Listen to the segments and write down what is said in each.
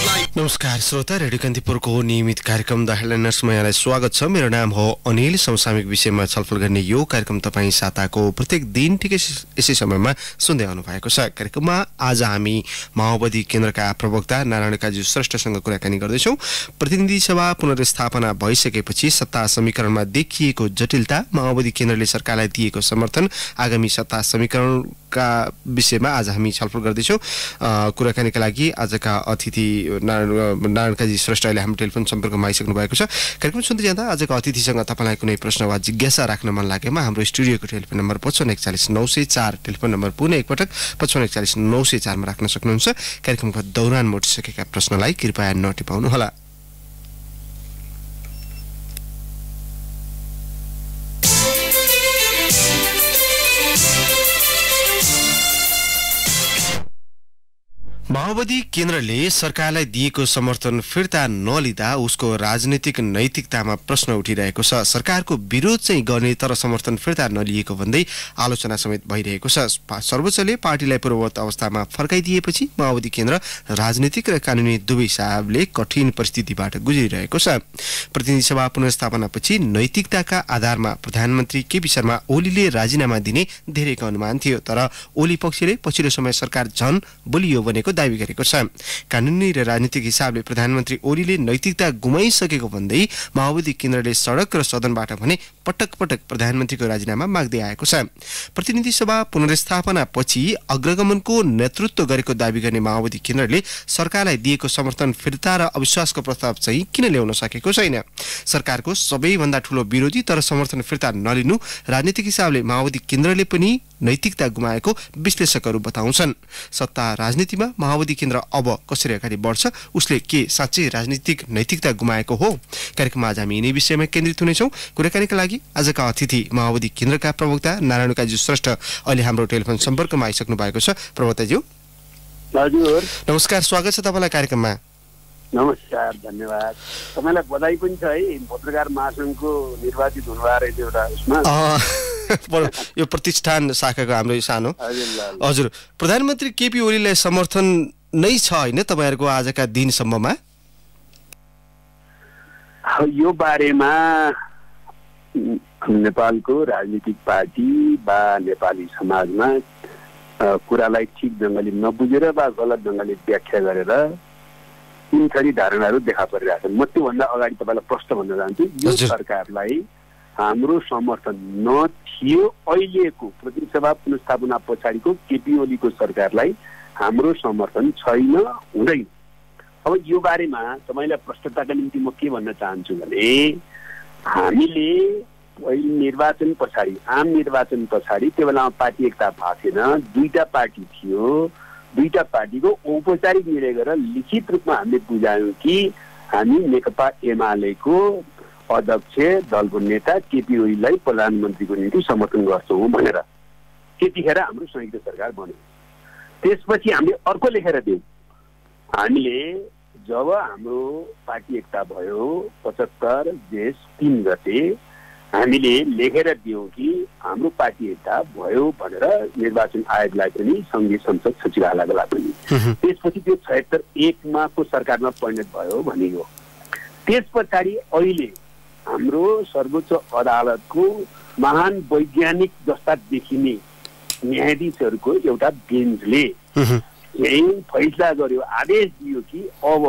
नमस्कार श्रोता, रेडियो कान्तिपुरको नियमित कार्यक्रम द हेडलाइनर्समा यहाँलाई स्वागत छ। मेरो नाम हो अनिल। समसामयिक विषयमा छलफल गर्ने यो कार्यक्रम तपाईँ साताको प्रत्येक दिन ठिकै यसै समयमा सुन्दै आउनु भएको छ। कार्यक्रममा आज हामी माओवादी केन्द्रका प्रवक्ता नारायण काजी श्रेष्ठसँग कुराकानी गर्दैछौँ। प्रतिनिधि सभा पुनर्स्थापना भइसकेपछि सत्ता समीकरणमा देखिएको जटिलता, माओवादी केन्द्रले सरकारलाई दिएको समर्थन, आगामी सत्ता समीकरणका विषयमा आज हामी छलफल गर्दैछौँ। कुराकानीका लागि आजका अतिथि नारायण काजी श्रेष्ठ अहिले हाम्रो टेलिफोन सम्पर्कमा आइसक्नु भएको छ। कार्यक्रम सुन्दै जाँदा आजको अतिथिसँग तपाईँलाई कुनै प्रश्न वा जिज्ञासा राख्न मन लागेमा हाम्रो स्टुडियोको टेलिफोन नम्बर 5541 टेलिफोन नम्बर पुनः एकपटक 5541 मा राख्न सक्नुहुन्छ। कार्यक्रमको दौरान मोटिसकेका प्रश्नलाई कृपया नटिपाउनुहोला। माओवादी केन्द्रले सरकारलाई दिएको समर्थन फिर्ता नलिँदा उसको राजनीतिक नैतिकतामा प्रश्न उठिरहेको छ। सरकारको विरोध चाहिँ गर्ने तर समर्थन फिर्ता नलिएको भन्दै आलोचना समेत भइरहेको छ। सर्वोच्चले पार्टीलाई पूर्ववत अवस्थामा फर्काइदिएपछि माओवादी केन्द्र राजनीतिक र कानुनी दुवै हिसाबले कठिन परिस्थितिबाट गुज्रिरहेको छ। प्रतिनिधि सभा पुनर्स्थापनापछि नैतिकताका आधारमा प्रधानमन्त्री केपी शर्मा ओलीले राजीनामा दिने धेरैको अनुमान थियो, तर ओली पक्षले पछिल्लो समय सरकार झन बलियो बनेको दावी गरेको छ। कानुनी र राजनीतिक हिसाबले प्रधानमन्त्री ओलीले नैतिकता गुमाइसकेको भन्दै माओवादी केन्द्रले सडक र सदनबाट भने पटक पटक प्रधानमन्त्रीको राजीनामा माग्दै आएको छ। प्रतिनिधि सभा पुनर्स्थापना पछि अग्रगमनको नेतृत्व गरेको दावी गर्ने माओवादी केन्द्रले सरकारलाई दिएको समर्थन फिर्ता र अविश्वासको प्रस्ताव चाहिँ किन ल्याउन सकेको छैन? सरकारको सबैभन्दा ठूलो विरोधी तर समर्थन फिर्ता नलिनु राजनीतिक हिसाबले माओवादी केन्द्रले पनि नैतिकता गुमाएको विश्लेषकहरू बताउँछन्। सत्ता राजनीतिमा माओवादी केन्द्र अब कसरी अगाडि बढ्छ? उसले के साँच्चै राजनीतिक नैतिकता गुमाएको हो? कार्यक्रममा आज हामी यिनै विषयमा केन्द्रित हुनेछौँ। कुराकानीका लागि आजका अतिथि माओवादी केन्द्रका प्रवक्ता नारायण काजी श्रेष्ठ अहिले हाम्रो टेलिफोन सम्पर्कमा आइसक्नु भएको छ। प्रवक्ताज्यू हजुर नमस्कार, स्वागत छ तपाईँलाई कार्यक्रममा। नमस्कार, धन्यवाद। तपाईँलाई बधाई पनि छ है, पत्रकार महासङ्घको निर्वाचित हुनुभयो रहेछ एउटा उसमा। यो प्रतिष्ठान शाखाको हाम्रो सानो। हजुर, प्रधानमन्त्री केपी ओलीलाई समर्थन नै छ होइन तपाईँहरूको आजका दिनसम्ममा? यो बारेमा नेपालको राजनीतिक पार्टी वा नेपाली समाजमा कुरालाई ठिक ढङ्गले नबुझेर वा गलत ढङ्गले व्याख्या गरेर तीन थरी धारणाहरू देखा परिरहेछन्। म त्योभन्दा अगाडि तपाईँलाई प्रश्न भन्न चाहन्छु, यो सरकारलाई हाम्रो समर्थन नथियो। अहिलेको प्रतिनिधि सभा पुनर्स्थापना पछाडिको केपी ओलीको सरकारलाई हाम्रो समर्थन छैन, हुँदैन। अब यो बारेमा तपाईँलाई प्रश्नताका निम्ति म के भन्न चाहन्छु भने हामीले अहिले निर्वाचन पछाडि, आम निर्वाचन पछाडि त्यो बेलामा पार्टी एकता भएको थिएन, दुईटा पार्टी थियो। दुईटा पार्टीको औपचारिक निर्णय गरेर लिखित रूपमा हामीले बुझायौँ कि हामी नेकपा एमालेको अध्यक्ष दलको नेता केपी ओलीलाई प्रधानमन्त्रीको निम्ति समर्थन गर्छौँ भनेर। त्यतिखेर हाम्रो संयुक्त सरकार बन्यो। त्यसपछि हामीले अर्को लेखेर दियौँ। हामीले जब हाम्रो पार्टी एकता भयो 75 जेठ 3 गते हामीले लेखेर दियौँ कि हाम्रो पार्टी एकता भयो भनेर निर्वाचन आयोगलाई पनि सङ्घीय संसद सचिवालयलाई पनि। त्यसपछि त्यो 76 मा को सरकारमा परिणत भयो भनियो। त्यस पछाडि अहिले हाम्रो सर्वोच्च अदालतको महान वैज्ञानिक जस्ता देखिने न्यायाधीशहरूको एउटा बेन्चले यही फैसला गर्यो, आदेश दियो कि अब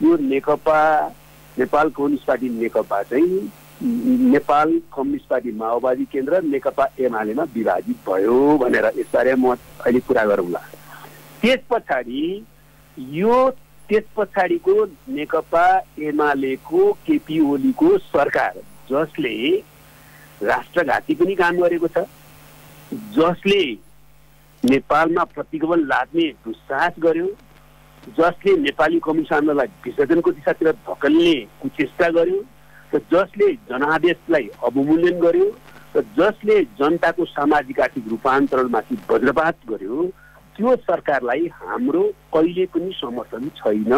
यो नेपाल कम्युनिस्ट पार्टी नेकपा चाहिँ नेपाल कम्युनिस्ट पार्टी माओवादी केन्द्र नेकपा एमालेमा विभाजित भयो भनेर। यसबारे म अहिले कुरा गरौँला। त्यस पछाडिको नेकपा एमालेको केपी ओलीको सरकार जसले राष्ट्रघाती पनि काम गरेको छ, जसले नेपालमा प्रतिगमन लाग्ने दुस्साहस गर्यो, जसले नेपाली कम्युनिस्ट आन्दोलनलाई विसर्जनको दिशातिर धकेल्ने कुचेष्टा गर्यो, र जसले जनादेशलाई अवमूल्यन गर्यो, र जसले जनताको सामाजिक आर्थिक रूपान्तरणमाथि वज्रपात गर्यो, त्यो सरकारलाई हाम्रो कहिले पनि समर्थन छैन,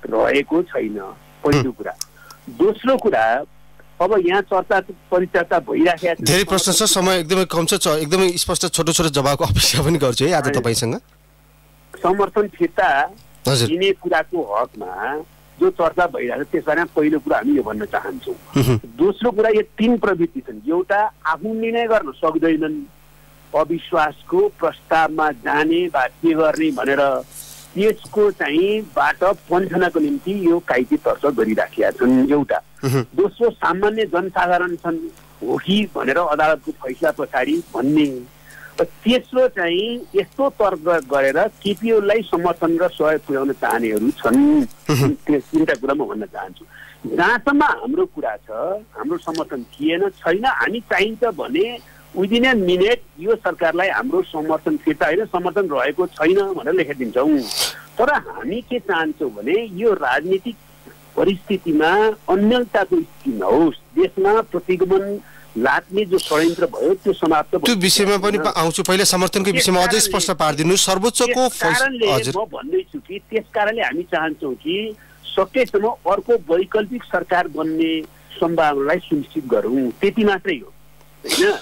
रहेको छैन। पहिलो कुरा। दोस्रो कुरा, अब यहाँ चर्चा परिचर्चा भइराखेको छ। धेरै प्रश्न छ, समय एकदमै कम छ, एकदमै स्पष्ट छोटो छोटो जवाफको अपेक्षा पनि गर्छु है आज तपाईसँग। समर्थन फिर्ता दिने कुराको हकमा जो चर्चा भइरहेको छ त्यसमा पहिलो कुरा हामी यो भन्न चाहन्छौँ। दोस्रो कुरा यो 3 प्रवृत्ति छन्। एउटा आफू निर्णय गर्न सक्दैनन्, अविश्वासको प्रस्तावमा जाने वा के गर्ने भनेर त्यसको चाहिँ बाट पन्छनको निम्ति यो काइती तर्स गरिराखेका छन् एउटा। दोस्रो सामान्य जनसाधारण छन् हो कि भनेर अदालतको फैसला पछाडि भन्ने। तेस्रो चाहिँ यस्तो तर्क गरेर केपी ओलीलाई समर्थन र सहयोग पुर्याउन चाहनेहरू छन्। त्यो 3टा कुरा म भन्न चाहन्छु। जहाँसम्म हाम्रो कुरा छ हाम्रो समर्थन थिएन छैन, हामी चाहिन्छ भने विदिन ए मिनेट यो सरकारलाई हाम्रो समर्थन फिर्ता होइन समर्थन रहेको छैन भनेर लेखिदिन्छौँ। तर हामी के चाहन्छौँ भने यो राजनीतिक परिस्थितिमा अन्यलताको स्थिति नहोस्, देशमा प्रतिगमन लाग्ने जो षड्यन्त्र भयो त्यो समाप्त त्यो विषयमा पनि आउँछु। पहिले समर्थनको विषयमा अझै स्पष्ट पारिदिनु। सर्वोच्चको म भन्दैछु कि त्यसकारणले हामी चाहन्छौँ कि सकेसम्म अर्को वैकल्पिक सरकार बन्ने सम्भावनालाई सुनिश्चित गरौँ, त्यति मात्रै हो होइन।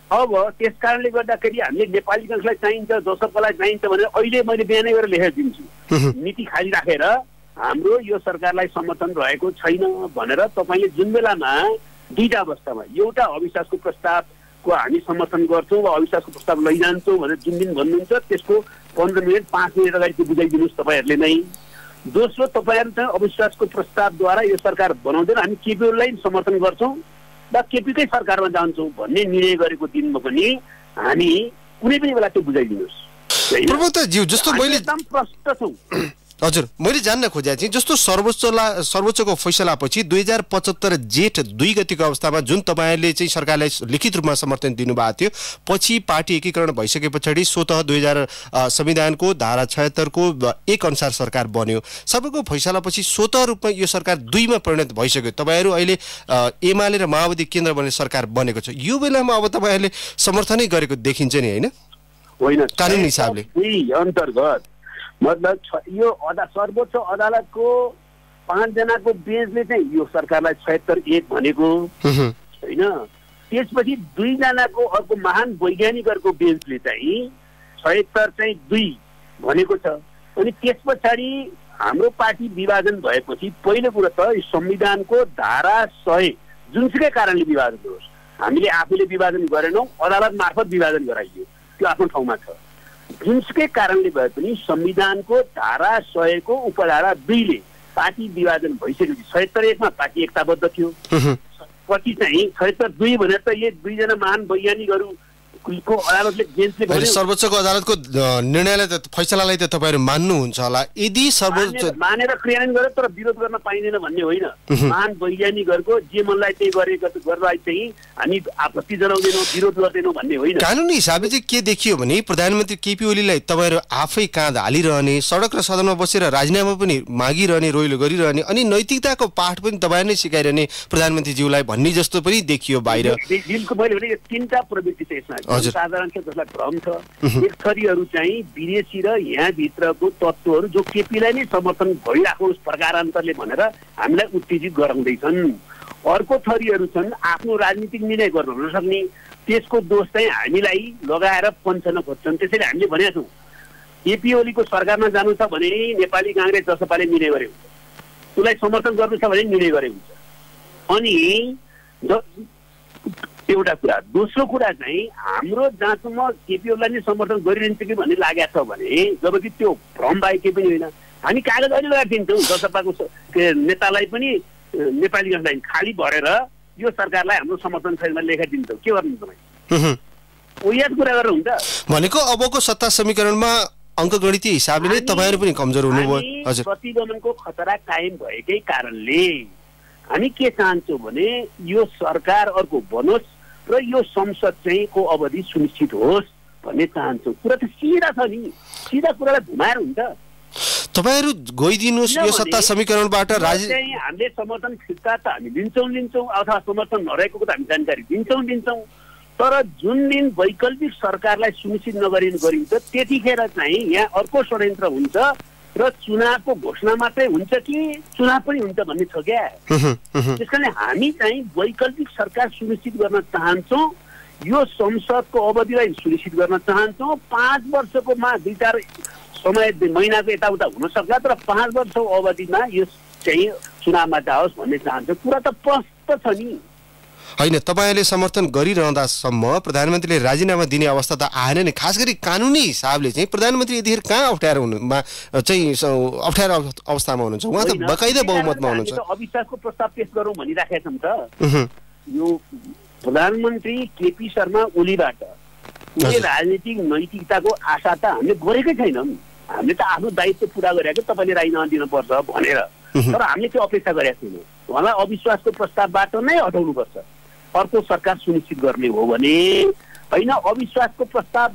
अब त्यसकारणले गर्दाखेरि हामीले नेपाली काङ्ग्रेसलाई चाहिन्छ, जसपालाई चाहिन्छ भनेर अहिले मैले बिहानै गरेर लेखेर दिन्छु। नीति खाली राखेर हाम्रो यो सरकारलाई समर्थन रहेको छैन भनेर तपाईँले जुन बेलामा 2टा अवस्थामा एउटा अविश्वासको प्रस्तावको हामी समर्थन गर्छौँ वा अविश्वासको प्रस्ताव लैजान्छौँ भनेर जुन दिन भन्नुहुन्छ त्यसको 15 मिनट 5 मिनट अगाडि त्यो बुझाइदिनुहोस् तपाईँहरूले नै। दोस्रो तपाईँहरू चाहिँ अविश्वासको प्रस्तावद्वारा यो सरकार बनाउँदैन, हामी केपी ओलीलाई समर्थन गर्छौँ वा केपीकै सरकारमा जान्छौँ भन्ने निर्णय गरेको दिनमा पनि हामी कुनै पनि बेला त्यो बुझाइदिनुहोस्। प्रवक्ताज्यू जस्तो मैले एकदम प्रष्ट छौँ। हजुर, मैले जान्न खोजेको थिएँ जस्तो सर्वोच्चको फैसलापछि 2075 जेठ 2 गतिको अवस्थामा जुन तपाईँहरूले चाहिँ सरकारलाई लिखित रूपमा समर्थन दिनुभएको थियो, पछि पार्टी एकीकरण भइसके पछाडि स्वतः 2000 संविधानको धारा 76 को 1 अनुसार सरकार बन्यो। सबैको फैसलापछि स्वतः रूपमा यो सरकार 2 मा परिणत भइसक्यो। तपाईँहरू अहिले एमाले र माओवादी केन्द्र बन्ने सरकार बनेको छ। यो बेलामा अब तपाईँहरूले समर्थनै गरेको देखिन्छ नि होइन होइन कानुनी हिसाबले अन्तर्गत मतलब यो सर्वोच्च अदालतको 5 जनाको बेन्चले चाहिँ यो सरकारलाई 76(1) भनेको होइन। त्यसपछि 2 जनाको अर्को महान वैज्ञानिकहरूको बेन्चले चाहिँ 76(2) भनेको छ। अनि त्यस पछाडि हाम्रो पार्टी विभाजन भएपछि पहिलो कुरा त संविधानको धारा 100 जुनसुकै कारणले विभाजन होस्, हामीले आफूले विभाजन गरेनौँ, अदालत मार्फत विभाजन गराइयो, त्यो आफ्नो ठाउँमा छ। जुनसुकै कारणले भए पनि संविधानको धारा 100 को उपधारा 2 ले पार्टी विभाजन भइसकेपछि 76(1) मा पार्टी एकताबद्ध थियो। पछि चाहिँ 76(2) भनेर त यो 2 जना महान वैज्ञानिकहरू को अदालतले बेन्चले भन्यो। सर्वोच्चको अदालतको निर्णयलाई त फैसलालाई त तपाईँहरू मान्नुहुन्छ होला। यदि सर्वोच्च मानेर क्रियान्वयन गरे तर विरोध गर्न पाइँदैन भन्ने होइन। महान वैज्ञानिकहरूको जे मनलाई त्यही गर्दा चाहिँ हामी आपत्ति जनाउँदैनौँ, विरोध गर्दैनौँ भन्ने होइन। कानुनी हिसाबले चाहिँ के देखियो भने प्रधानमन्त्री केपी ओलीलाई तपाईँहरू आफै काँध हालिरहने, सडक र सदनमा बसेर राजीनामा पनि मागिरहने, रोइलो गरिरहने, अनि नैतिकताको पाठ पनि तपाईँहरू नै सिकाइरहने प्रधानमन्त्रीज्यूलाई भन्ने जस्तो पनि देखियो बाहिर। बिलको मैले भने 3टा प्रवृत्ति छ यसमा। साधारण छ जसलाई भ्रम छ, एक थरीहरू चाहिँ विदेशी र यहाँभित्रको तत्त्वहरू जो केपीलाई नै समर्थन भइराखोस् प्रकारान्तरले भनेर हामीलाई उत्तेजित गराउँदैछन्। अर्को थरीहरू छन् आफ्नो राजनीतिक निर्णय गर्न नसक्ने, त्यसको दोष चाहिँ हामीलाई लगाएर पन्छन खोज्छन्। त्यसैले हामीले भनेका छौँ केपी ओलीको सरकारमा जानु छ भने नेपाली काङ्ग्रेस जसपाले निर्णय गरे हुन्छ, उसलाई समर्थन गर्नु छ भने निर्णय गरे हुन्छ। अनि एउटा कुरा। दोस्रो कुरा चाहिँ हाम्रो जहाँसम्म केपी ओलीलाई नै समर्थन गरिरहन्छ कि भन्ने लागेको छ भने, जबकि त्यो भ्रम बाहेक केही पनि होइन, हामी कागज अहिले लगाएर दिन्छौँ जसपाको नेतालाई पनि नेपाली काङ्ग्रेसलाई खाली भरेर यो सरकारलाई हाम्रो समर्थन छैन लेखेर दिन्छौँ। के गर्नु तपाईँ? याद कुरा गरेर हुन्छ भनेको अबको सत्ता समीकरणमा अङ्कगणितीय हिसाबले नै तपाईँहरू पनि कमजोर हुनुभयो। हजुर, प्रतिगमनको खतरा कायम भएकै कारणले हामी के चाहन्छौँ भने यो सरकार अर्को बनोस् र यो संसद चाहिँ को अवधि सुनिश्चित होस् भन्ने चाहन्छौँ। कुरा त सिधा छ नि, सिधा कुरालाई घुमाएर हुन्छ। तपाईँहरू गइदिनुहोस् यो सत्ता समीकरणबाट। हामीले समर्थन फिर्ता त हामी लिन्छौँ अथवा समर्थन नरहेको त हामी जानकारी दिन्छौँ। तर जुन दिन वैकल्पिक सरकारलाई सुनिश्चित गरिन्छ त्यतिखेर चाहिँ यहाँ अर्को षड्यन्त्र हुन्छ र चुनावको घोषणा मात्रै हुन्छ कि चुनाव पनि हुन्छ भन्ने छ क्या। त्यसकारणले हामी चाहिँ वैकल्पिक सरकार सुनिश्चित गर्न चाहन्छौँ, यो संसदको अवधिलाई सुनिश्चित गर्न चाहन्छौँ। 5 वर्षको 2-4 समय महिनाको यताउता हुन सक्ला, तर 5 वर्षको अवधिमा यो चाहिँ चुनावमा जाओस् भन्ने चाहन्छ। कुरा त प्रष्ट छ नि। होइन, तपाईँले समर्थन गरिरहँदासम्म प्रधानमन्त्रीले राजीनामा दिने अवस्था त आएन नि। खास गरी कानुनी हिसाबले चाहिँ प्रधानमन्त्री यतिखेर कहाँ अप्ठ्यारो अप्ठ्यारो अवस्थामा हुनुहुन्छ? उहाँ त बकाइदा बहुमतमा हुनुहुन्छ। अविश्वासको प्रस्ताव पेश गरौँ भनिराखेका छौँ त। यो प्रधानमन्त्री केपी शर्मा ओलीबाट राजनीतिक नैतिकताको आशा त हामीले गरेकै छैनौँ। हामीले त आफ्नो दायित्व पुरा गरेको तपाईँले राजीनामा दिनुपर्छ भनेर, तर हामीले त्यो अपेक्षा गरेका छैनौँ। उहाँलाई अविश्वासको प्रस्तावबाट नै हटाउनुपर्छ, अर्को सरकार सुनिश्चित गर्ने हो भने होइन। अविश्वासको प्रस्ताव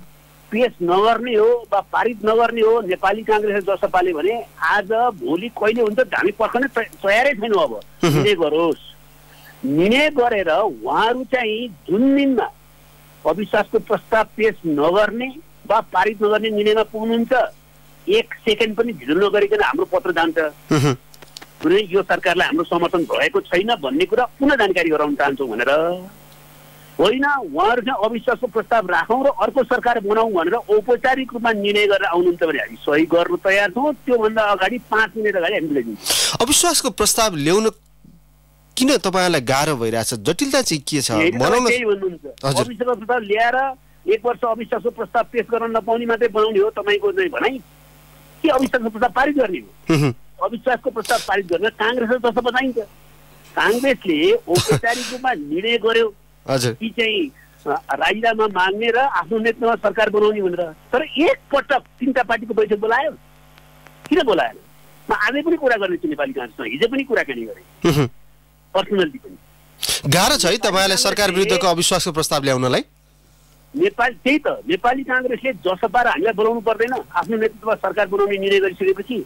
पेश नगर्ने हो वा पारित नगर्ने हो नेपाली काङ्ग्रेस र जसपाले भने आज भोलि कहिले हुन्छ हामी पर्खनै तयारै छैनौँ। अब निर्णय गरोस्, निर्णय गरेर उहाँहरू चाहिँ जुन दिनमा अविश्वासको प्रस्ताव पेश नगर्ने वा पारित नगर्ने निर्णयमा पुग्नुहुन्छ, 1 सेकेन्ड पनि ढिलो नगरिकन हाम्रो पत्र जान्छ कुनै यो सरकारलाई हाम्रो समर्थन भएको छैन भन्ने कुरा पुनः जानकारी गराउन चाहन्छौँ भनेर होइन। उहाँहरू चाहिँ अविश्वासको प्रस्ताव राखौँ र अर्को सरकार बनाऊ भनेर औपचारिक रूपमा निर्णय गरेर आउनुहुन्छ भने हामी सही गर्न तयार छौँ। त्योभन्दा अगाडि 5 मिनट अगाडि हामी मिलाइदिन्छौँ। अविश्वासको प्रस्ताव ल्याउन किन तपाईँलाई गाह्रो भइरहेछ? जटिलता चाहिँ के छ? अविश्वासको प्रस्ताव ल्याएर 1 वर्ष अविश्वासको प्रस्ताव पेश गर्न नपाउने मात्रै बनाउने हो तपाईँको चाहिँ भनाइ के? अविश्वासको प्रस्ताव पारित गर्ने हो? अविश्वासको प्रस्ताव पारित गरेर काङ्ग्रेसले जस्तो बताइन्छ। काङ्ग्रेसले औपचारिक रूपमा निर्णय गर्यो कि चाहिँ राजीनामा माग्ने र आफ्नो नेतृत्वमा सरकार बनाउने भनेर, तर एकपटक 3टा पार्टीको बैठक बोलायो? किन बोलाएन? म आजै पनि कुरा गर्ने छु नेपाली काङ्ग्रेसमा, हिजो पनि कुराकानी गरेँ पर्सनली पनि। गाह्रो छ है तपाईँलाई सरकार विरुद्धको अविश्वासको प्रस्ताव ल्याउनलाई? त्यही त नेपाली काङ्ग्रेसले जसपा र हामीलाई बोलाउनु पर्दैन, आफ्नो नेतृत्वमा सरकार बनाउने निर्णय गरिसकेपछि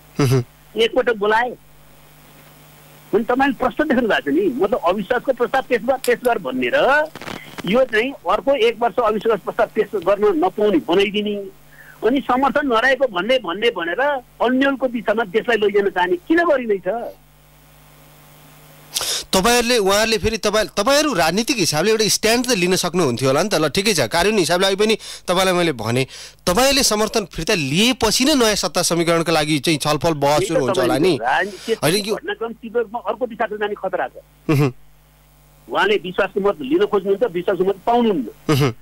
एकपटक बोलाए भने तपाईँले प्रश्न देख्नु भएको छ नि। मतलब अविश्वासको प्रस्ताव पेश गर भन्ने र यो चाहिँ अर्को 1 वर्ष अविश्वास प्रस्ताव पेश गर्न नपाउने बनाइदिने अनि समर्थन नरहेको भनेर अन्यलको दिशामा देशलाई लैजान चाहने किन गरिँदैछ? उहाँहरूले फेरि तपाईँहरू राजनीतिक हिसाबले एउटा स्ट्यान्ड त लिन सक्नुहुन्थ्यो होला नि त। ल ठिकै छ, कानुनी हिसाबले अहिले पनि तपाईँलाई मैले भने तपाईँले समर्थन फिर्ता लिएपछि नै नयाँ सत्ता समीकरणको लागि चाहिँ छलफल बहस सुरु हुन्छ होला नि। घटनाक्रम तीव्रमा अर्को दिशामा जाने खतरा छ। उहाँले विश्वासको मत लिन खोज्नुहुन्छ, विश्वासको मत पाउनुहुन्न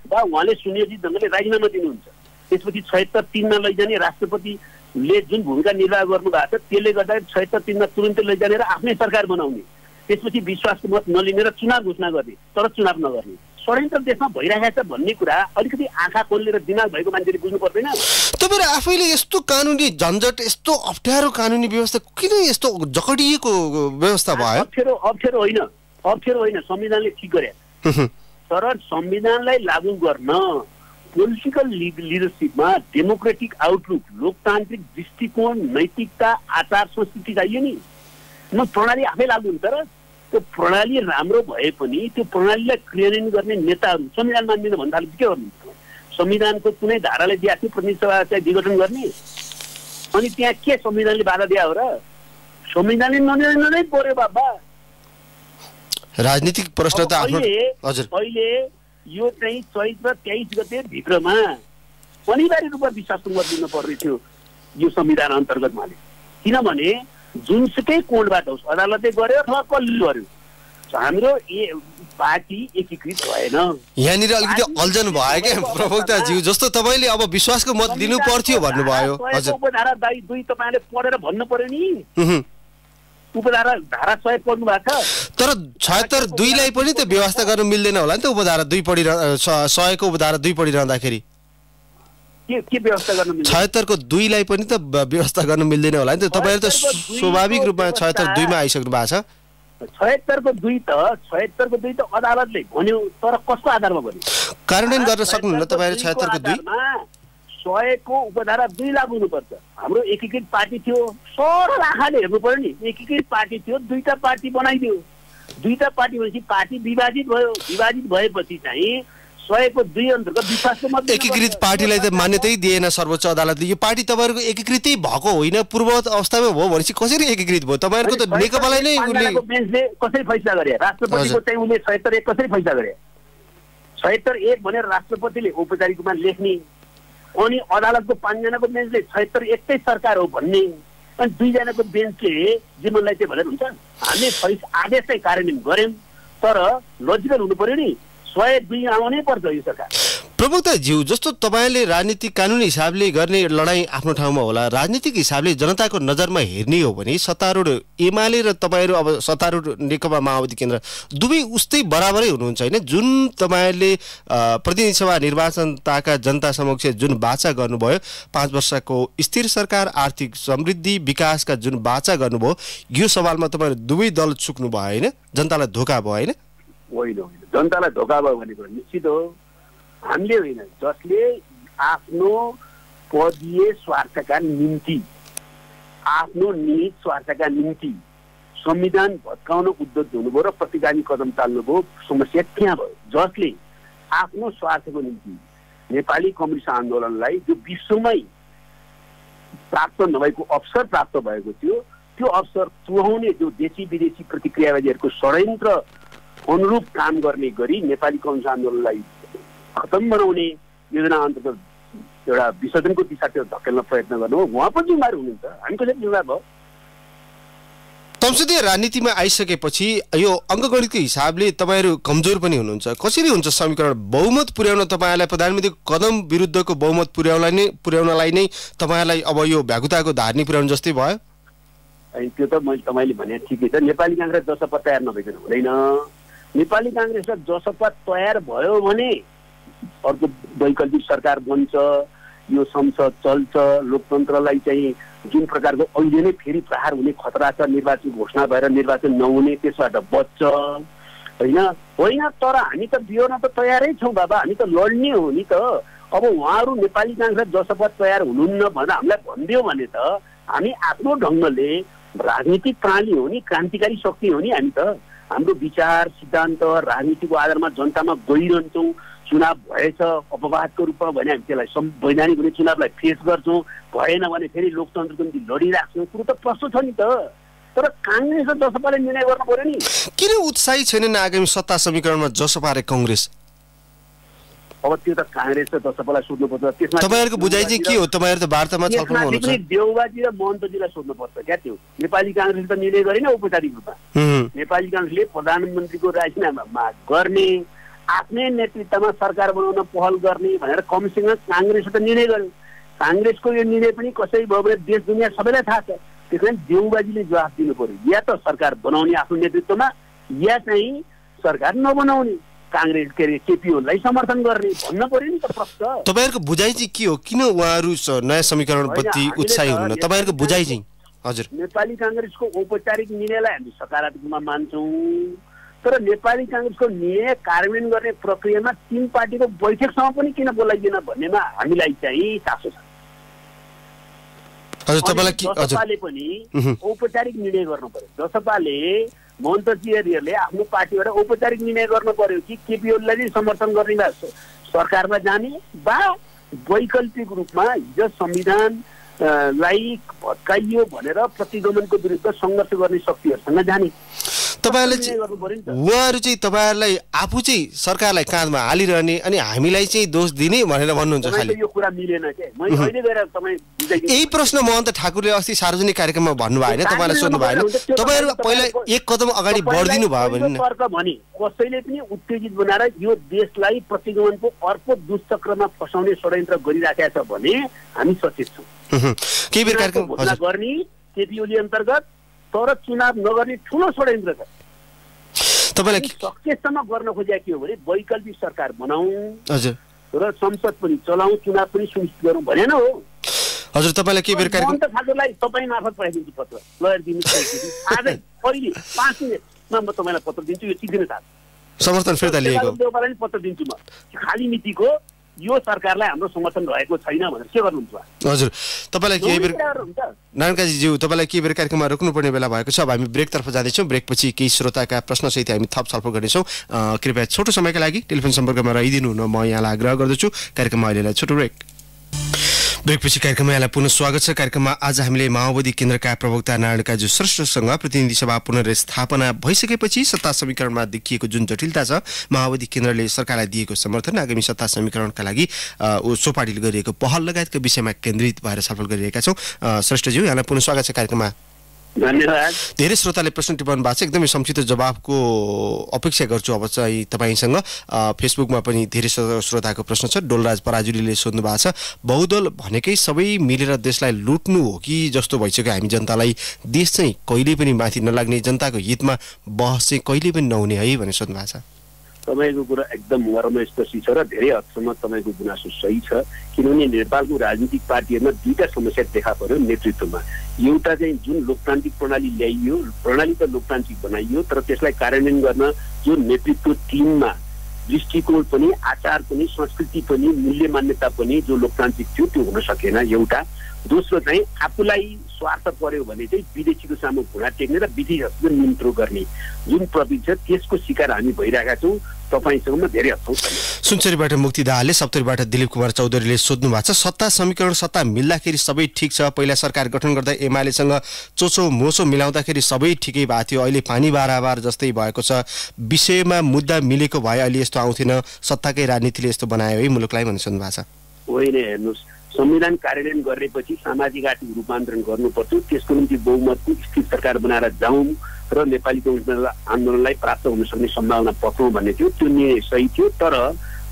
वा उहाँले सुनियोजित ढङ्गले राजीनामा दिनुहुन्छ, त्यसपछि 76-3 मा लैजाने राष्ट्रपतिले जुन भूमिका निर्वाह गर्नुभएको छ त्यसले गर्दाखेरि 76-3 मा तुरुन्तै लैजाने र आफ्नै सरकार बनाउने, त्यसपछि विश्वासको मत नलिने र चुनाव घोषणा गर्ने तर चुनाव नगर्ने षड्यन्त्र देशमा भइरहेको छ भन्ने कुरा अलिकति आँखा खोलेर दिमाग भएको मान्छेले बुझ्नु पर्दैन? तपाईहरु आफैले यस्तो कानुनी झन्झट, यस्तो अप्ठ्यारो कानुनी व्यवस्था किन यस्तो जकडिएको व्यवस्था भयो? अप्ठ्यारो होइन, संविधानले ठिक गरे। तर संविधानलाई लागू गर्न पोलिटिकल लिडरसिपमा डेमोक्रेटिक आउटलुक, लोकतान्त्रिक दृष्टिकोण, नैतिकता, आचार संस्कृति चाहियो नि। न प्रणाली आफै लागू हुन्छ र त्यो प्रणाली राम्रो भए पनि त्यो प्रणालीलाई क्रियान्वयन गर्ने नेताहरू संविधान मान्दैन भन्दा के गर्नु? संविधानको कुनै धाराले दिएको थियो प्रतिनिधि सभा चाहिँ विघटन गर्ने अनि त्यहाँ के संविधानले बाधा दिया हो र? संविधानले ननिर्णय नै पर्यो बाबा। राजनीतिक प्रश्न त आफ्नो अहिले यो चाहिँ चैत्र 23 गते भित्रमा अनिवार्य रूपमा विश्वासको मत दिनु पर्ने थियो यो संविधान अन्तर्गत माले, किनभने जुनसुकै कोणबाट होस् अदालतले गर्यो अथवा कसले गर्यो हाम्रो पार्टी एकीकृत भएन। यहाँनिर अलिकति अल्झन भयो क्या प्रवक्ताज्यू, जस्तो तपाईँले अब विश्वासको मत दिनु पर्थ्यो भन्नुभयो। हजुर, उपधारा 2 तपाईँले पढेर भन्नु पर्यो नि। उपधारा धारा 100 पढ्नु भएको छ, तर 76(2) लाई पनि त व्यवस्था गर्न मिल्दैन होला नि त। उपधारा 2 पढिरहँ 100 को उपधारा 2 पढिरहँदाखेरि के व्यवस्था गर्न मिल्दैन? 76 को 2 लाई पनि त व्यवस्था गर्न मिल्दैन होला नि त। तपाईहरु त स्वाभाविक रूपमा 76(2) मा आइसक्नु भएको छ। 76 को 2 त अदालतले भन्यो, तर कस्तो आधारमा भन्यो? कार्यान्वयन गर्न सक्नुहुन्न तपाईहरु 76 को 2? 100 को उपधारा 2 लागू हुनुपर्छ। हाम्रो एकीकृत पार्टी थियो, सरल आँखाले हेर्नु पर्यो नि। एकीकृत पार्टी थियो, 2टा पार्टी बनाइदियो। 2टा पार्टी भएपछि पार्टी विभाजित भयो। विभाजित भएपछि चाहिँ 100 को 2 अन्तर्गत विश्वासको मत एकीकृत पार्टीलाई त मान्यतै दिएन सर्वोच्च अदालतले। यो पार्टी तपाईहरुको एकीकृतै भएको होइन, पूर्ववत अवस्थामा हो भनेपछि कसरी एकीकृत भयो? तपाईहरुको त नेकपालाई नै उले बेन्चले कसरी फैसला गरे? राष्ट्रपतिको चाहिँ उले 76(1) कसरी फैसला गरे? 76(1) भनेर राष्ट्रपतिले औपचारिक रूपमा लेख्ने अनि अदालतको 5 जनाको बेन्चले 76 एकै सरकार हो भन्ने अनि 2 जनाको बेन्चले जीवनलाई चाहिँ भनेर हुन्छ। हामीले आदेश चाहिँ कार्यान्वयन गर्यौं तर लजिकल हुनु पर्यो नि 102 आउनै पर्छ यो सरकार। प्रवक्ताज्यू, जस्तो तपाईले राजनीतिक कानुनी हिसाबले गर्ने लडाई आफ्नो ठाउँमा होला, राजनीतिक हिसाबले जनताको नजरमा हेर्ने हो भने सत्तारूढ एमाले र तपाईहरु अब सत्तारूढ नेकपा माओवादी केन्द्र दुवै उस्तै बराबरै हुनुहुन्छ हैन? जुन तपाईले प्रतिनिधि सभा निर्वाचनताका जनता समक्ष जुन वाचा गर्नुभयो, 5 वर्षको स्थिर सरकार, आर्थिक समृद्धि, विकासका जुन वाचा गर्नुभयो, यो सवालमा तपाईहरु दुवै दल चुक्नु भयो हैन? जनतालाई धोका भयो हैन? होइन, जनतालाई धोका भयो भनेको निश्चित हो। हामीले होइन, जसले आफ्नो पदीय स्वार्थका निम्ति, आफ्नो निहित स्वार्थका निम्ति संविधान भत्काउन उद्यत हुनुभयो र प्रतिगामी कदम चाल्नुभयो, समस्या त्यहाँ भयो। जसले आफ्नो स्वार्थको निम्ति नेपाली कम्युनिस्ट आन्दोलनलाई जो विश्वमै प्राप्त नभएको अवसर प्राप्त भएको थियो, त्यो अवसर चुहाउने जो देशी विदेशी प्रतिक्रियावादीहरूको षड्यन्त्र अनुरूप काम गर्ने गरी नेपाली कम्युनिस्ट आन्दोलनलाई खतम बनाउने योजना अन्तर्गत एउटा विसर्जनको दिशातिर धकेल्न प्रयत्न गर्नु हो। उहाँ पनि जिम्मेवार हुनुहुन्छ, हामी कसरी जिम्मेवार भयो? संसदीय राजनीतिमा आइसकेपछि यो अङ्कगणितको हिसाबले तपाईहरु कमजोर पनि हुनुहुन्छ। कसरी हुन्छ समीकरण? बहुमत पुर्याउन तपाईहरुलाई प्रधानमन्त्रीको कदम विरुद्धको बहुमत पुर्याउनलाई नै तपाईहरुलाई अब यो भ्यागुताको धार्नी पुर्याउनु जस्तै भयो? त्यो त मैले भने ठिकै छ। नेपाली कांग्रेस जसपा तयार नभइकन हुँदैन। नेपाली कांग्रेस र जसपा तयार भयो भने अर्को वैकल्पिक सरकार बन्छ, यो संसद चल्छ, लोकतन्त्रलाई चाहिँ जुन प्रकारको अहिले नै फेरि प्रहार हुने खतरा छ, निर्वाचन घोषणा भएर निर्वाचन नहुने, त्यसबाट बच्छ होइन। तर हामी त बिहोर्न त तयारै छौँ बाबा, हामी त लड्ने हो नि त। अब उहाँहरू नेपाली कांग्रेस जसपा तयार हुनुहुन्न भनेर हामीलाई भनिदियो भने त हामी आफ्नो ढङ्गले राजनीतिक प्राणी हो नि, क्रान्तिकारी शक्ति हो नि हामी त। हाम्रो विचार सिद्धान्त राजनीतिको आधारमा जनतामा गइरहन्छौँ। चुनाव भएछ अपवादको रूपमा भने हामी त्यसलाई वैधानिक हुने चुनावलाई फेस गर्छौँ, भएन भने फेरि लोकतन्त्रको निम्ति लडिराख्छौँ। कुरो त प्रश्न छ नि त। तर काङ्ग्रेस र जसपाले निर्णय गर्नु पर्यो नि। किन उत्साही छैनन् आगामी सत्ता समीकरणमा जसपा र कांग्रेस? अब त्यो त काङ्ग्रेस र जसपालाई सोध्नुपर्छ। त्यसमा तपाईहरुको बुझाइ चाहिँ के हो? तपाईहरु त वार्तामा छलफल हुनुहुन्छ। देउबाजी र महन्तजीलाई सोध्नुपर्छ क्या त्यो। नेपाली काङ्ग्रेसले त निर्णय गरेन औपचारिक रूपमा। नेपाली काङ्ग्रेसले प्रधानमन्त्रीको राजीनामा माग गर्ने, आफ्नै नेतृत्वमा सरकार बनाउन पहल गर्ने भनेर कमसेकम काङ्ग्रेसले त निर्णय गर्यो। काङ्ग्रेसको यो निर्णय पनि कसरी भयो भने देश दुनियाँ सबैलाई थाहा छ। त्यस कारण देउबाजीले जवाफ दिनु पर्यो, या त सरकार बनाउने आफ्नो नेतृत्वमा, या चाहिँ सरकार नबनाउने, काङ्ग्रेस के अरे केपीओलाई समर्थन गर्ने भन्न पर्यो नि त प्रश्न। तपाईहरुको बुझाइ चाहिँ के हो? किन उहाँहरू नयाँ समीकरण प्रति उत्साही हुनुहुन्न? तपाईहरुको बुझाइ चाहिँ? हजुर, नेपाली काङ्ग्रेसको औपचारिक निर्णयलाई हामी सकारात्मकमा मान्छौँ, तर नेपाली काङ्ग्रेसको निर्णय कार्यान्वयन गर्ने प्रक्रियामा 3 पार्टीको बैठकसम्म पनि किन बोलाइदिन भन्नेमा हामीलाई चाहिँ चासो छ। जसपाले पनि औपचारिक निर्णय गर्नु पर्यो। जसपाले महन्तजीहरूले आफ्नो पार्टीबाट औपचारिक निर्णय गर्नु पर्यो कि केपीओलाई नै समर्थन गर्ने वा सरकारमा जाने वा वैकल्पिक रूपमा हिजो संविधानलाई भत्काइयो भनेर प्रतिगमनको विरुद्ध सङ्घर्ष गर्ने शक्तिहरूसँग जाने। उहाँहरू चाहिँ तपाईहरुलाई आफू चाहिँ सरकारलाई काँधमा हालिरहने अनि हामीलाई चाहिँ दोष दिने भनेर भन्नुहुन्छ खाली। यो कुरा मिलेन के? मैले अहिले गएर तपाईँ यही प्रश्न महन्त ठाकुरले अस्ति सार्वजनिक कार्यक्रममा भन्नुभयो हैन? तपाईलाई सोध्नु भएन? तपाईहरु पहिला एक कदम अगाडि बढ्दिनु भयो भने तर्क भने कसैले पनि उत्तेजित बनाएर यो देशलाई प्रतिगमनको अर्को दुष्चक्रमा फसाउने षड्यन्त्र गरिराखेको छ भने हामी सचेत छौँ। केही बेर कार्यक्रम गर्ने केपीओली अन्तर्गत, तर चुनाव नगर्ने ठुलो षड्यन्त्र छ। तपाईलाई सकेसम्म गर्न खोजेको के हो भने वैकल्पिक सरकार बनाऊ, हजुर, र संसद पनि चलाऊ, चुनाव पनि सुनिश्चित गरौँ भनेन हो। हजुर, तपाईलाई के बेर कार्यक्रम ठाकुरलाई तपाईँ मार्फत पठाइदिन्छु पत्र, लयर दिनुहोस्। आजै अहिले 5 मिनेटमा म तपाईँलाई पत्र दिन्छु। यो चिठिन साथ समर्थन फिर्ता लिएको पत्र दिन्छु म। खाली नीतिको यो सरकारलाई हाम्रो समर्थन रहेको छैन भनेर के गर्नुहुन्छ? हजुर, तपाईलाई के बेर नारायणकाजीज्यू, तपाईलाई के बेर कार्यक्रममा रोक्नुपर्ने बेला भएको छ। अब हामी ब्रेकतर्फ जाँदैछौँ। ब्रेकपछि केही श्रोताका प्रश्नसहित हामी थप छलफल गर्नेछौँ। कृपया छोटो समयका लागि टेलिफोन सम्पर्कमा रहिदिनु हुन म यहाँलाई आग्रह गर्दछु। कार्यक्रममा अहिलेलाई छोटो ब्रेक। ब्रेकपछि कार्यक्रममा यहाँलाई पुनः स्वागत छ। कार्यक्रममा आज हामीले माओवादी केन्द्रका प्रवक्ता नारायण काजी श्रेष्ठसँग प्रतिनिधि सभा पुनर्स्थापना भइसकेपछि सत्ता समीकरणमा देखिएको जुन जटिलता छ, माओवादी केन्द्रले सरकारलाई दिएको समर्थन, आगामी सत्ता समीकरणका लागि सो पार्टीले गरिएको पहल लगायतका विषयमा केन्द्रित भएर छलफल गरिरहेका छौँ। श्रेष्ठज्यू, यहाँलाई पुनः स्वागत छ कार्यक्रममा। धन्यवाद। धेरै श्रोताले प्रश्न टिप्पणी भएको छ, एकदमै संक्षिप्त जवाफको अपेक्षा गर्छु अब चाहिँ तपाईँसँग। फेसबुकमा पनि धेरै श्रोताको प्रश्न छ। डोलराज पराजुलीले सोध्नु भएको छ, बहुदल भनेकै सबै मिलेर देशलाई लुट्नु हो कि जस्तो भइसक्यो हामी जनतालाई, देश चाहिँ कहिले पनि माथि नलाग्ने, जनताको हितमा बहस चाहिँ कहिले पनि नहुने है भनेर सोध्नु भएको छ। तपाईँको कुरा एकदम मर्मस्पर्शी छ र धेरै हदसम्म तपाईँको गुनासो सही छ। किनभने नेपालको राजनीतिक पार्टीहरूमा दुईटा समस्या देखा पर्यो नेतृत्वमा। एउटा चाहिँ जुन लोकतान्त्रिक प्रणाली ल्याइयो, प्रणाली त लोकतान्त्रिक बनाइयो, तर त्यसलाई कार्यान्वयन गर्न जो नेतृत्व टिममा दृष्टिकोण पनि, आचार पनि, संस्कृति पनि, मूल्य मान्यता पनि जो लोकतान्त्रिक थियो त्यो हुन सकेन एउटा। दोस्रो चाहिँ आफूलाई स्वार्थ पर्यो भने चाहिँ विदेशीको सामु घुँडा टेक्ने र विदेशीको नियन्त्रण गर्ने जुन प्रवृत्ति छ त्यसको शिकार हामी भइरहेका छौँ। तपाईँसँग धेरै हदसम्म सुनसरीबाट मुक्ति दाहालले, सप्तरीबाट दिलीप कुमार चौधरीले सोध्नु भएको छ, सत्ता समीकरण सत्ता मिल्दाखेरि सबै ठिक छ, पहिला सरकार गठन गर्दा एमालेसँग चोचो मोचो मिलाउँदाखेरि सबै ठिकै भएको थियो, अहिले पानी बाराबार जस्तै भएको छ, विषयमा मुद्दा मिलेको भए अहिले यस्तो आउँथेन, सत्ताकै राजनीतिले यस्तो बनायो है मुलुकलाई भन्ने सोध्नु भएको छ। होइन, हेर्नुहोस्, संविधान कार्यान्वयन गरेपछि सामाजिक आर्थिक रूपान्तरण गर्नुपर्थ्यो, त्यसको निम्ति बहुमतको स्थिर सरकार बनाएर जाउँ र नेपाली कम्युनिस्ट आन्दोलनलाई प्राप्त हुन सक्ने सम्भावना पकाउँ भन्ने थियो। त्यो निर्णय सही थियो। तर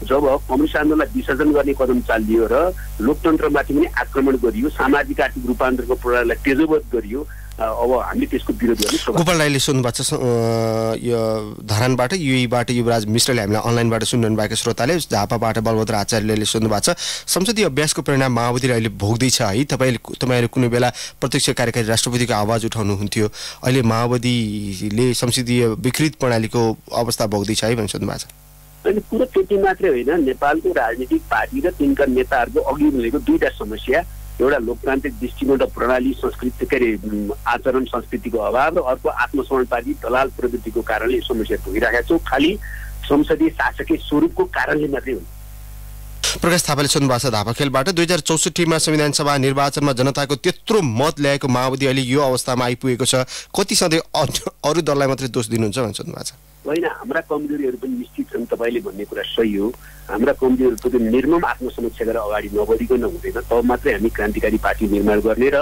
जब कम्युनिस्ट आन्दोलनलाई विसर्जन गर्ने कदम चालियो र लोकतन्त्रमाथि पनि आक्रमण गरियो, सामाजिक आर्थिक रूपान्तरणको प्रणालीलाई तेजोबद्ध गरियो, अब हामी त्यसको विरोध गर्ने। गोपाल राईले सोध्नु भएको छ, यो धरानबाट युबाट युवराज मिश्रले हामीलाई अनलाइनबाट सुनिरहनु भएको श्रोताले, झापाबाट बलभद्र आचार्यले सोध्नु भएको छ, संसदीय अभ्यासको परिणाम माओवादीले अहिले भोग्दैछ है, तपाईँहरू कुनै बेला प्रत्यक्ष कार्यकारी राष्ट्रपतिको आवाज उठाउनुहुन्थ्यो, अहिले माओवादीले संसदीय विकृत प्रणालीको अवस्था भोग्दैछ है भनेर सोध्नु भएको छ। अनि कुरो त्यति मात्रै होइन, नेपालको राजनीतिक पार्टी र तिनका नेताहरूको अघि मिलेको दुईटा समस्या, एउटा लोकतान्त्रिक दृष्टिकोण र प्रणाली संस्कृति के अरे आचरण संस्कृतिको अभाव र अर्को आत्मसमर्पणवादी दलाल प्रवृत्तिको कारणले समस्या भोगिरहेका छौँ। खालि संसदीय शासकीय स्वरूपको कारणले मात्रै हुन्। प्रकाश थापाले सोध्नु भएको छ धापाखेलबाट, 2064मा संविधान सभा निर्वाचनमा जनताको त्यत्रो मत ल्याएको माओवादी अहिले यो अवस्थामा आइपुगेको छ, कति सधैँ अरू दललाई मात्रै दोष दिनुहुन्छ भनेर सोध्नु भएको छ। होइन, हाम्रा कमजोरीहरू पनि निश्चित छन्, तपाईँले भन्ने कुरा सही हो। हाम्रा कमजोरीहरूको त्यो निर्मम आत्मसमीक्षा गरेर अगाडि नबढिकन हुँदैन, तब मात्रै हामी क्रान्तिकारी पार्टी निर्माण गर्ने र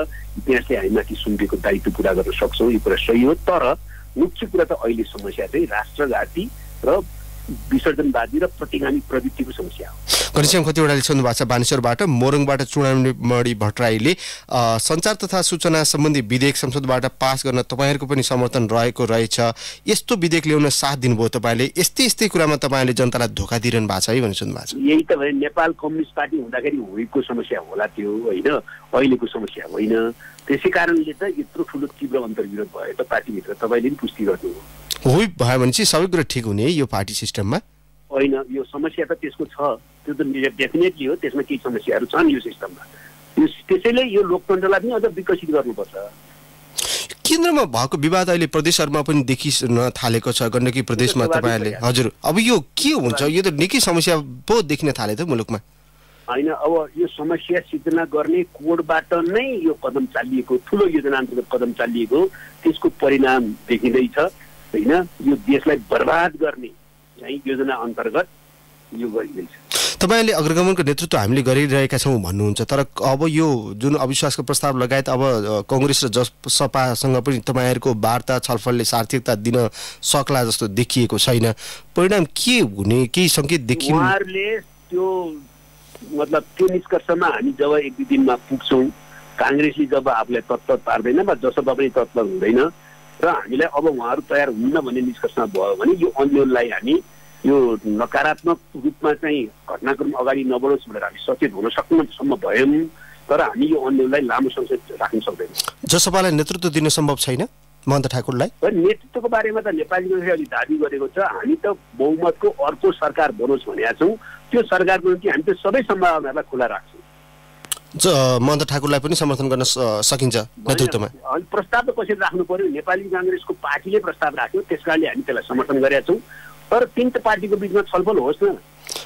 इतिहासले हामीमाथि सुम्पिएको दायित्व पुरा गर्न सक्छौँ, यो कुरा सही हो। तर मुख्य कुरा त अहिले समस्या चाहिँ राष्ट्रघाती र विसर्जनवादी र प्रतिगामी प्रवृत्तिको समस्या हो। घनश्याम खतिवडाले सोध्नु भएको छ बानेश्वरबाट, मोरङबाट चुडामणि भट्टराईले, सञ्चार तथा सूचना सम्बन्धी विधेयक संसदबाट पास गर्न तपाईँहरूको पनि समर्थन रहेको रहेछ, यस्तो विधेयक ल्याउन साथ दिनुभयो तपाईँले, यस्तै कुरामा तपाईँले जनतालाई धोका दिइरहनु भएको छ है भनेर सोध्नु भएको छ। यही त भयो, नेपाल कम्युनिस्ट पार्टी हुँदाखेरि होइको समस्या होला त्यो, होइन अहिलेको समस्या होइन। त्यसै कारणले त यत्रो ठुलो तीव्र अन्तर्विरोध भयो त पार्टीभित्र, तपाईँले पनि पुष्टि गर्नु हो भयो भने चाहिँ सबै कुरा ठिक हुने यो पार्टी सिस्टममा होइन। यो समस्या त त्यसको छ, त्यो त डेफिनेटली हो, त्यसमा केही समस्याहरू छन् यो सिस्टममा। त्यसैले यो लोकतन्त्रलाई पनि अझ विकसित गर्नुपर्छ। केन्द्रमा भएको विवाद अहिले प्रदेशहरूमा पनि देखिन थालेको छ, गण्डकी प्रदेशमा तपाईँहरूले, हजुर अब यो के हुन्छ, यो त निकै समस्या पो देखिन थाले त मुलुकमा। होइन, अब यो समस्या सिर्जना गर्ने कोडबाट नै यो कदम चालिएको, ठुलो योजना अन्तर्गत कदम चालिएको, त्यसको परिणाम देखिँदैछ होइन। यो देशलाई बर्बाद गर्ने चाहिँ योजना अन्तर्गत यो गरिँदैछ। तपाईँले अग्रगमनको नेतृत्व हामीले गरिरहेका छौँ भन्नुहुन्छ, तर अब यो जुन अविश्वासको प्रस्ताव लगायत अब कङ्ग्रेस र जसपासँग पनि तपाईँहरूको वार्ता छलफलले सार्थकता दिन सक्ला जस्तो देखिएको छैन, परिणाम के हुने केही सङ्केत देखियो? उहाँहरूले त्यो मतलब त्यो निष्कर्षमा हामी जब एक दुई दिनमा पुग्छौँ, काङ्ग्रेसले जब आफूलाई तत्पर पार्दैन वा जसपा पनि तत्पर हुँदैन र हामीलाई अब उहाँहरू तयार हुन्न भन्ने निष्कर्षमा भयो भने यो आन्दोलनलाई हामी यो नकारात्मक रूपमा चाहिँ घटनाक्रम अगाडि नबढोस् भनेर हामी सचेत हुन सक्नुसम्म भयौँ, तर हामी यो आन्दोलनलाई लामो समय राख्न सक्दैनौँ। जसपालाई नेतृत्व दिन सम्भव छैन महन्त ठाकुरलाई? नेतृत्वको बारेमा त नेपाली काङ्ग्रेसले अलि दाबी गरेको छ, हामी त बहुमतको अर्को सरकार बनोस् भनेका छौँ, त्यो सरकारको निम्ति हामी त सबै सम्भावनाहरूलाई खुला राख्छौँ। महन्त ठाकुरलाई पनि समर्थन गर्न सकिन्छ नेतृत्वमा? प्रस्ताव त कसरी राख्नु पर्यो, नेपाली काङ्ग्रेसको पार्टीले प्रस्ताव राख्यो, त्यस कारणले हामी त्यसलाई समर्थन गरेका छौँ, तर तीन पार्टीको बिचमा छलफल होस् न।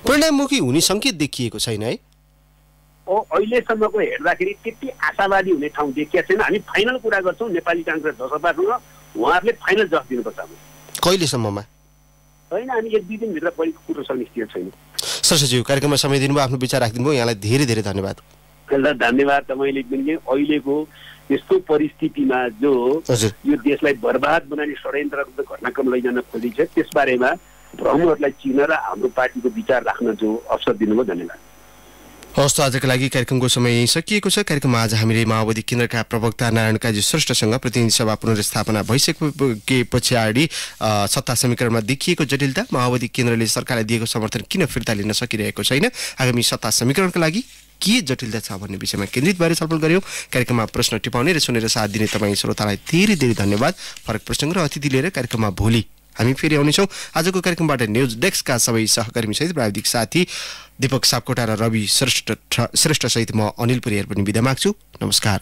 परिणाममुखी हुने सङ्केत देखिएको छैन है? अहिलेसम्मको हेर्दाखेरि त्यति आशावादी हुने ठाउँ देखिया छैन। हामी फाइनल कुरा गर्छौँ नेपाली काङ्ग्रेस जसपासँग, उहाँहरूले फाइनल जवाफ दिनुपर्छ। कहिलेसम्ममा होइन, हामी 1-2 दिनभित्र बढीको कुरो सुनिश्चित छैन। सरसचिव, कार्यक्रममा समय दिनुभयो, आफ्नो विचार राखिदिनु भयो, यहाँलाई धेरै धेरै धन्यवाद। ल धन्यवाद तपाईँले पनि। अहिलेको यस्तो परिस्थितिमा जो यो देशलाई बर्बाद बनाउने षड्यन्त्रको घटनाक्रम लैजान खोजिन्छ त्यसबारेमा भ्रमहरूलाई चिन्न र हाम्रो पार्टीको विचार राख्न जो अवसर दिनुभयो, धन्यवाद। हवस् त, आजको लागि कार्यक्रमको समय यही सकिएको छ। कार्यक्रममा आज हामीले माओवादी केन्द्रका प्रवक्ता नारायण काजी श्रेष्ठसँग प्रतिनिधि सभा पुनर्स्थापना भइसके पछाडि सत्ता समीकरणमा देखिएको जटिलता, माओवादी केन्द्रले सरकारलाई दिएको समर्थन किन फिर्ता लिन सकिरहेको छैन, आगामी सत्ता समीकरणका लागि के जटिलता छ भन्ने विषयमा केन्द्रित भएर छलफल गर्यौं। कार्यक्रममा प्रश्न टिपाउने र सुनेर साथ दिने तपाईँ श्रोतालाई धेरै धेरै धन्यवाद। फरक प्रसङ्ग र अतिथि लिएर कार्यक्रममा भोलि हामी फेरि आउनेछौँ। आजको कार्यक्रमबाट न्युज डेस्कका सबै सहकर्मीसहित प्राविधिक साथी दीपक सापकोटा र रवि श्रेष्ठ सहित म अनिल पुरियार पनि बिदा माग्छु। नमस्कार।